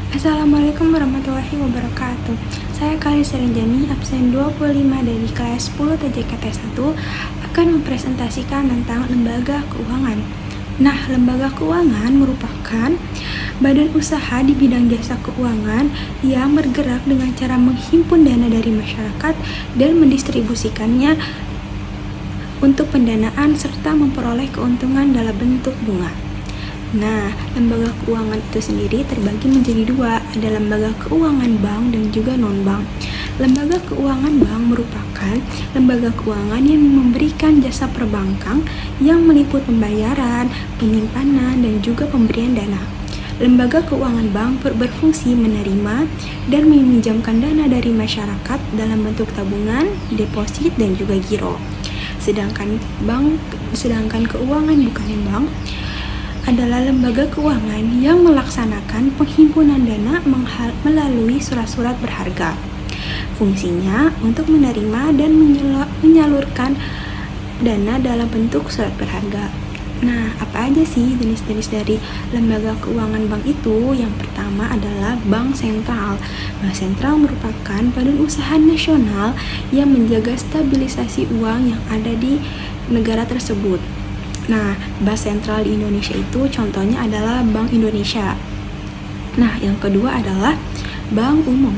Assalamualaikum warahmatullahi wabarakatuh. Saya Kali Serenjani, absen 25 dari kelas 10 TJKT 1 akan mempresentasikan tentang lembaga keuangan. Nah, lembaga keuangan merupakan badan usaha di bidang jasa keuangan yang bergerak dengan cara menghimpun dana dari masyarakat dan mendistribusikannya untuk pendanaan serta memperoleh keuntungan dalam bentuk bunga. Nah, lembaga keuangan itu sendiri terbagi menjadi dua, ada lembaga keuangan bank dan juga non-bank. Lembaga keuangan bank merupakan lembaga keuangan yang memberikan jasa perbankan yang meliputi pembayaran, penyimpanan, dan juga pemberian dana. Lembaga keuangan bank berfungsi menerima dan meminjamkan dana dari masyarakat dalam bentuk tabungan, deposit, dan juga giro. Sedangkan keuangan bukan bank adalah lembaga keuangan yang melaksanakan penghimpunan dana melalui surat-surat berharga. Fungsinya untuk menerima dan menyalurkan dana dalam bentuk surat berharga. Nah, apa aja sih jenis-jenis dari lembaga keuangan bank itu? Yang pertama adalah bank sentral. Bank sentral merupakan badan usaha nasional yang menjaga stabilisasi uang yang ada di negara tersebut. Nah, bank sentral di Indonesia itu contohnya adalah Bank Indonesia. Nah, yang kedua adalah bank umum.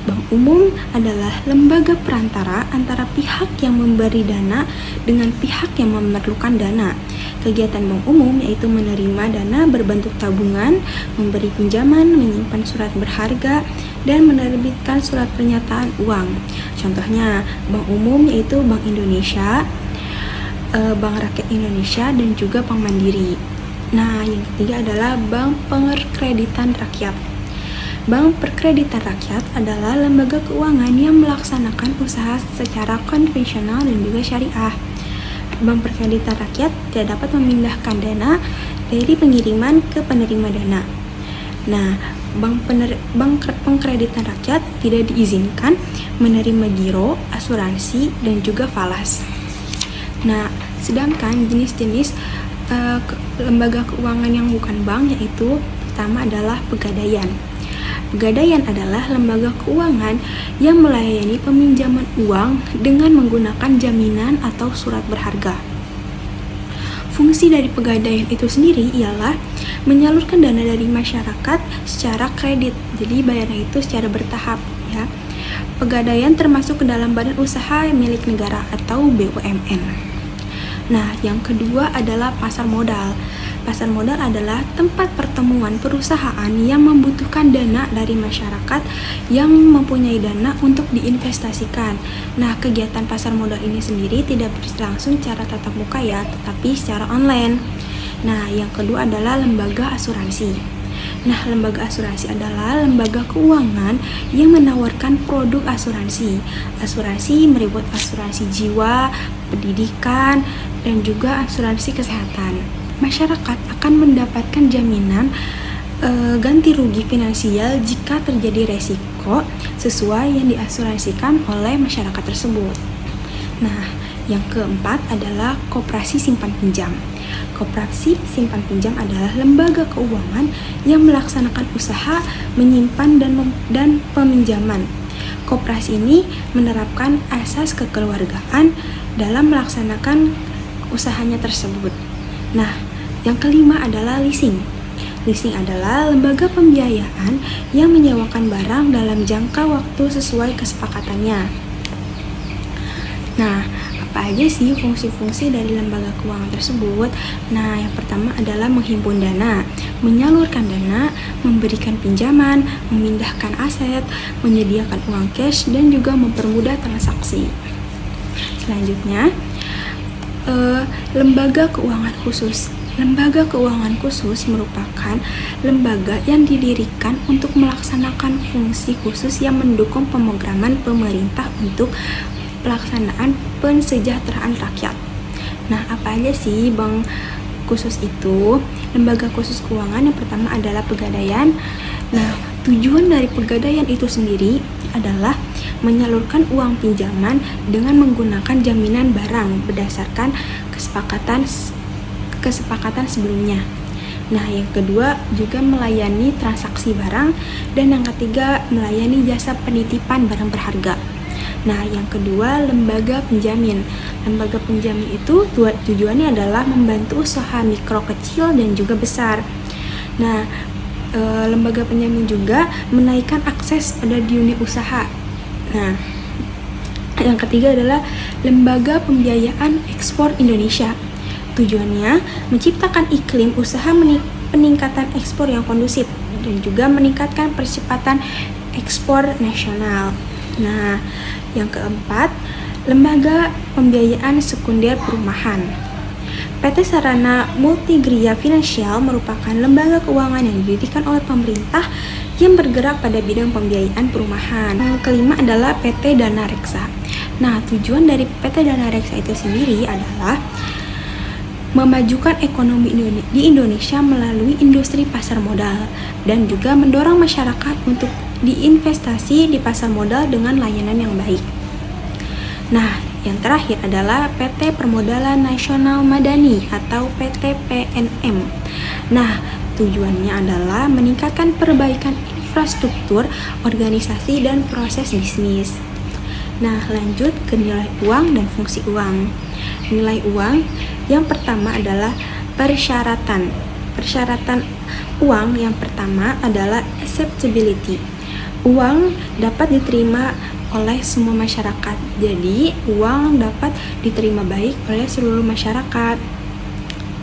Bank umum adalah lembaga perantara antara pihak yang memberi dana dengan pihak yang memerlukan dana. Kegiatan bank umum yaitu menerima dana berbentuk tabungan, memberi pinjaman, menyimpan surat berharga, dan menerbitkan surat pernyataan uang. Contohnya, bank umum yaitu Bank Indonesia, Bank Rakyat Indonesia, dan juga Bank Mandiri. Nah, yang ketiga adalah Bank Perkreditan Rakyat. Bank Perkreditan Rakyat adalah lembaga keuangan yang melaksanakan usaha secara konvensional dan juga syariah. Bank Perkreditan Rakyat tidak dapat memindahkan dana dari pengiriman ke penerima dana. Nah, Bank Perkreditan Rakyat tidak diizinkan menerima giro, asuransi, dan juga falas. Nah, sedangkan jenis-jenis lembaga keuangan yang bukan bank yaitu pertama adalah Pegadaian. Pegadaian adalah lembaga keuangan yang melayani peminjaman uang dengan menggunakan jaminan atau surat berharga. Fungsi dari Pegadaian itu sendiri ialah menyalurkan dana dari masyarakat secara kredit. Jadi bayarnya itu secara bertahap ya. Pegadaian termasuk ke dalam badan usaha milik negara atau BUMN. Nah, yang kedua adalah pasar modal. Pasar modal adalah tempat pertemuan perusahaan yang membutuhkan dana dari masyarakat yang mempunyai dana untuk diinvestasikan. Nah, kegiatan pasar modal ini sendiri tidak berlangsung secara tatap muka ya, tetapi secara online. Nah, yang kedua adalah lembaga asuransi. Nah, lembaga asuransi adalah lembaga keuangan yang menawarkan produk asuransi. Asuransi meliputi asuransi jiwa, pendidikan, dan juga asuransi kesehatan. Masyarakat akan mendapatkan jaminan ganti rugi finansial jika terjadi resiko sesuai yang diasuransikan oleh masyarakat tersebut. Nah, yang keempat adalah koperasi simpan pinjam. Koperasi simpan pinjam adalah lembaga keuangan yang melaksanakan usaha menyimpan dan peminjaman. Koperasi ini menerapkan asas kekeluargaan dalam melaksanakan usahanya tersebut. Nah, yang kelima adalah leasing. Leasing adalah lembaga pembiayaan yang menyewakan barang dalam jangka waktu sesuai kesepakatannya. Nah, apa aja sih fungsi-fungsi dari lembaga keuangan tersebut? Nah, yang pertama adalah menghimpun dana, menyalurkan dana, memberikan pinjaman, memindahkan aset, menyediakan uang cash, dan juga mempermudah transaksi. Selanjutnya, lembaga keuangan khusus. Lembaga keuangan khusus merupakan lembaga yang didirikan untuk melaksanakan fungsi khusus yang mendukung pemrograman pemerintah untuk pelaksanaan pensejahteraan rakyat. Nah, apa aja sih bank khusus itu? Lembaga khusus keuangan yang pertama adalah Pegadaian. Nah, tujuan dari Pegadaian itu sendiri adalah menyalurkan uang pinjaman dengan menggunakan jaminan barang berdasarkan kesepakatan sebelumnya. Nah, yang kedua juga melayani transaksi barang, dan yang ketiga melayani jasa penitipan barang berharga. Nah, yang kedua lembaga penjamin. Lembaga penjamin itu tujuannya adalah membantu usaha mikro, kecil, dan juga besar. Nah, lembaga penjamin juga menaikkan akses pada dunia usaha. Nah, yang ketiga adalah lembaga pembiayaan ekspor Indonesia. Tujuannya menciptakan iklim usaha peningkatan ekspor yang kondusif dan juga meningkatkan percepatan ekspor nasional. Nah, yang keempat, lembaga pembiayaan sekunder perumahan. PT Sarana Multigria Finansial merupakan lembaga keuangan yang didirikan oleh pemerintah yang bergerak pada bidang pembiayaan perumahan. Yang kelima adalah PT Dana Reksa. Nah, tujuan dari PT Dana Reksa itu sendiri adalah memajukan ekonomi di Indonesia melalui industri pasar modal dan juga mendorong masyarakat untuk diinvestasi di pasar modal dengan layanan yang baik. Nah, yang terakhir adalah PT Permodalan Nasional Madani atau PT PNM. Nah, tujuannya adalah meningkatkan perbaikan infrastruktur, organisasi, dan proses bisnis. Nah, lanjut ke nilai uang dan fungsi uang. Nilai uang yang pertama adalah persyaratan. Persyaratan uang yang pertama adalah acceptability. Uang dapat diterima oleh semua masyarakat. Jadi, uang dapat diterima baik oleh seluruh masyarakat.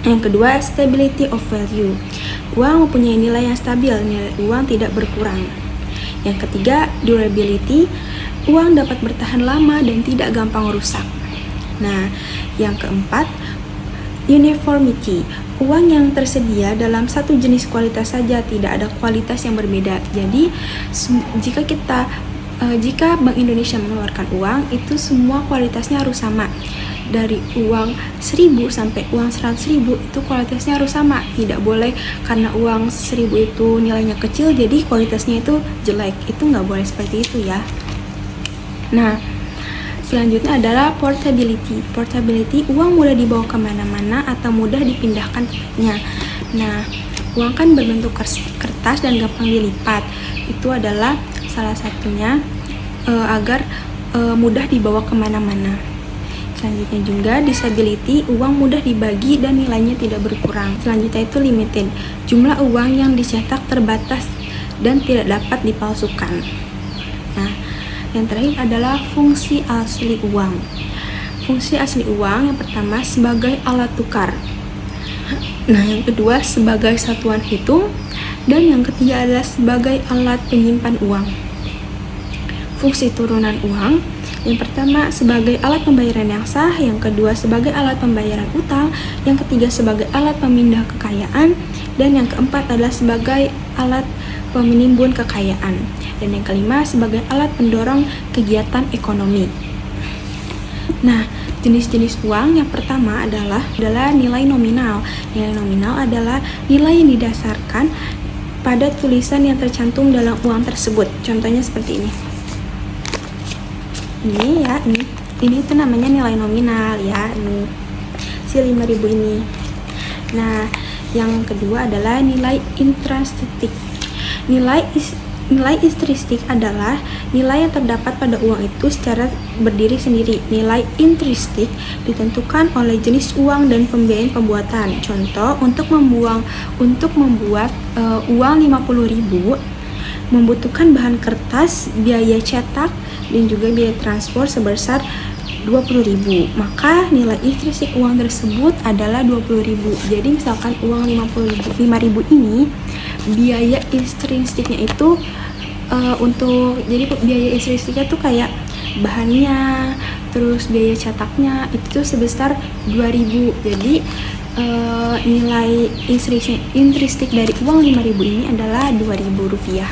Yang kedua, stability of value. Uang mempunyai nilai yang stabil, nilai uang tidak berkurang. Yang ketiga, durability. Uang dapat bertahan lama dan tidak gampang rusak. Nah, yang keempat, uniformity. Uang yang tersedia dalam satu jenis kualitas saja, tidak ada kualitas yang berbeda. Jadi, jika Bank Indonesia mengeluarkan uang, itu semua kualitasnya harus sama. Dari uang 1.000 sampai uang 100.000 itu kualitasnya harus sama. Tidak boleh karena uang 1.000 itu nilainya kecil, jadi kualitasnya itu jelek. Itu nggak boleh seperti itu ya. Nah, selanjutnya adalah portability. Portability, uang mudah dibawa kemana-mana atau mudah dipindahkan tempatnya. Nah, uang kan berbentuk kertas dan gampang dilipat. Itu adalah salah satunya agar mudah dibawa kemana-mana. Selanjutnya juga disability, uang mudah dibagi dan nilainya tidak berkurang. Selanjutnya itu limited, jumlah uang yang dicetak terbatas dan tidak dapat dipalsukan. Nah, yang terakhir adalah fungsi asli uang. Fungsi asli uang yang pertama sebagai alat tukar. Nah, yang kedua sebagai satuan hitung, dan yang ketiga adalah sebagai alat penyimpan uang. Fungsi turunan uang, yang pertama sebagai alat pembayaran yang sah, yang kedua sebagai alat pembayaran utang, yang ketiga sebagai alat pemindah kekayaan, dan yang keempat adalah sebagai alat penimbun kekayaan, dan yang kelima sebagai alat pendorong kegiatan ekonomi. Nah, jenis-jenis uang yang pertama adalah nilai nominal. Nilai nominal adalah nilai yang didasarkan pada tulisan yang tercantum dalam uang tersebut. Contohnya seperti ini. Ini itu namanya nilai nominal ya, ini si 5.000 ini. Nah, yang kedua adalah nilai intrinsic. Nilai intrinsic adalah nilai yang terdapat pada uang itu secara berdiri sendiri. Nilai intrinsic ditentukan oleh jenis uang dan pembiayaan pembuatan. Contoh, untuk membuat uang 50.000 membutuhkan bahan kertas, biaya cetak, dan juga biaya transport sebesar 20.000. Maka nilai intrinsik uang tersebut adalah 20.000. Jadi misalkan uang 5.000 ini biaya intrinsiknya itu jadi biaya intrinsiknya tuh kayak bahannya, terus biaya cetaknya itu sebesar 2.000. Jadi nilai intrinsik dari uang 5.000 ini adalah 2.000 rupiah.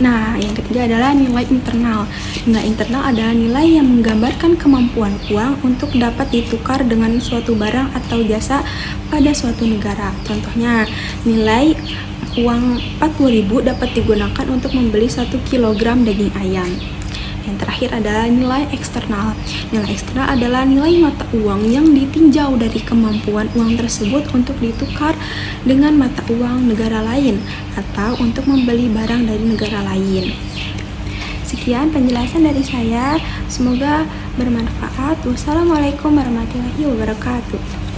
Nah, yang ketiga adalah nilai internal. Nilai internal adalah nilai yang menggambarkan kemampuan uang untuk dapat ditukar dengan suatu barang atau jasa pada suatu negara. Contohnya, nilai uang 40.000 dapat digunakan untuk membeli 1 kg daging ayam. Yang terakhir adalah nilai eksternal. Nilai eksternal adalah nilai mata uang yang ditinjau dari kemampuan uang tersebut untuk ditukar dengan mata uang negara lain atau untuk membeli barang dari negara lain. Sekian penjelasan dari saya, semoga bermanfaat. Wassalamualaikum warahmatullahi wabarakatuh.